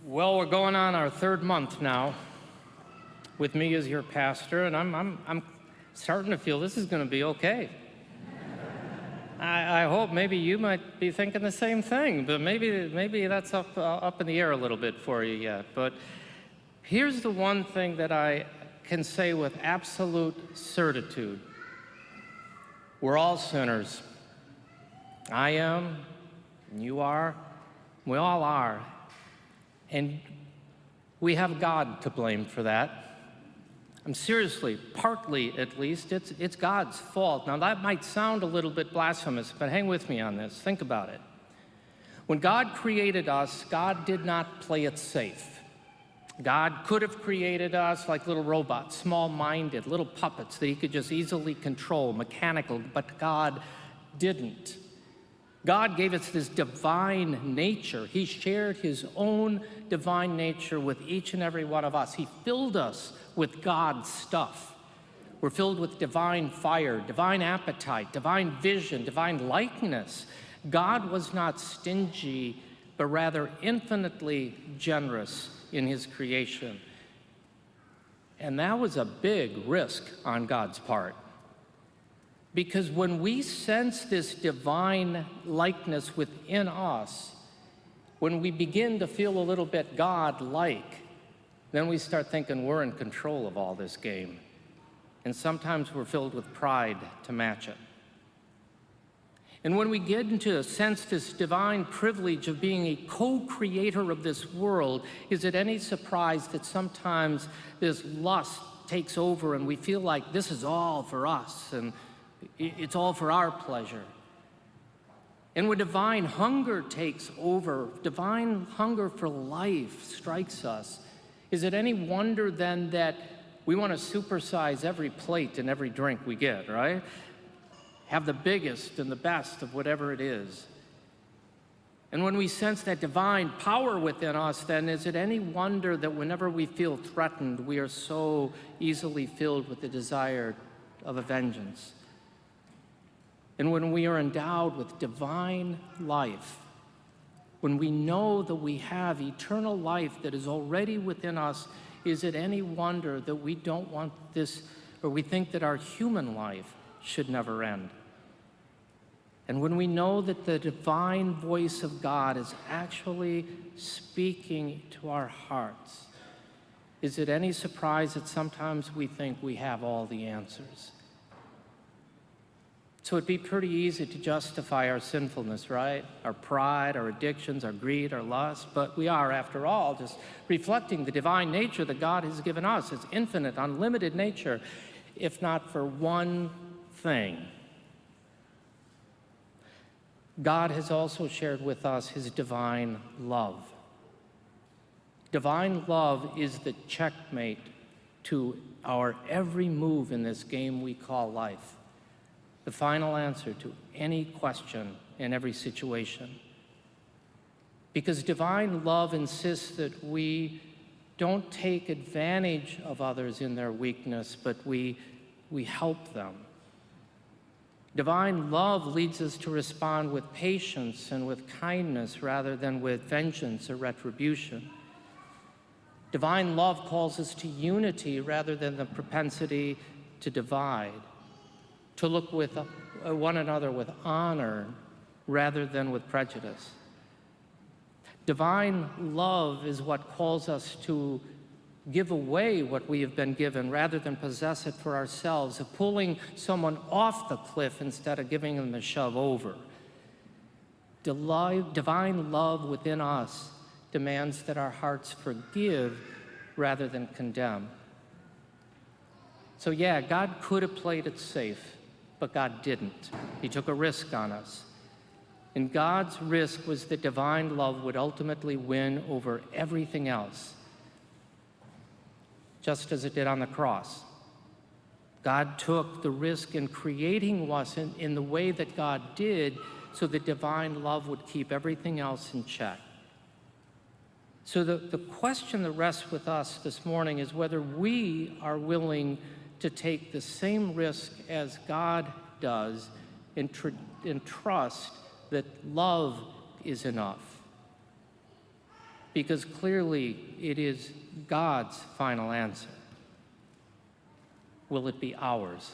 Well, we're going on our third month now with me as your pastor, and I'm starting to feel this is going to be okay. I hope maybe you might be thinking the same thing, but maybe that's up in the air a little bit for you yet. But here's the one thing that I can say with absolute certitude: we're all sinners. I am, and you are, we all are. And we have God to blame for that. Seriously, partly at least, it's God's fault. Now that might sound a little bit blasphemous, but hang with me on this. Think about it. When God created us, God did not play it safe. God could have created us like little robots, small-minded, little puppets that he could just easily control, mechanical, but God didn't. God gave us this divine nature. He shared his own divine nature with each and every one of us. He filled us with God's stuff. We're filled with divine fire, divine appetite, divine vision, divine likeness. God was not stingy, but rather infinitely generous in his creation. And that was a big risk on God's part. Because when we sense this divine likeness within us, when we begin to feel a little bit God-like, then we start thinking we're in control of all this game. And sometimes we're filled with pride to match it. And when we get into sense this divine privilege of being a co-creator of this world, is it any surprise that sometimes this lust takes over and we feel like this is all for us and it's all for our pleasure? And when divine hunger takes over, divine hunger for life strikes us, is it any wonder then that we want to supersize every plate and every drink we get, right? Have the biggest and the best of whatever it is. And when we sense that divine power within us, then is it any wonder that whenever we feel threatened, we are so easily filled with the desire of a vengeance? And when we are endowed with divine life, when we know that we have eternal life that is already within us, is it any wonder that we don't want this, or we think that our human life should never end? And when we know that the divine voice of God is actually speaking to our hearts, is it any surprise that sometimes we think we have all the answers? So it'd be pretty easy to justify our sinfulness, right? Our pride, our addictions, our greed, our lust. But we are, after all, just reflecting the divine nature that God has given us, his infinite, unlimited nature, if not for one thing. God has also shared with us his divine love. Divine love is the checkmate to our every move in this game we call life. The final answer to any question in every situation. Because divine love insists that we don't take advantage of others in their weakness, but we help them. Divine love leads us to respond with patience and with kindness rather than with vengeance or retribution. Divine love calls us to unity rather than the propensity to divide, to look with one another with honor rather than with prejudice. Divine love is what calls us to give away what we have been given rather than possess it for ourselves, of pulling someone off the cliff instead of giving them a shove over. Divine love within us demands that our hearts forgive rather than condemn. So yeah, God could have played it safe, but God didn't. He took a risk on us. And God's risk was that divine love would ultimately win over everything else, just as it did on the cross. God took the risk in creating us in the way that God did so that divine love would keep everything else in check. So the question that rests with us this morning is whether we are willing to take the same risk as God does and trust that love is enough. because clearly it is God's final answer. Will it be ours?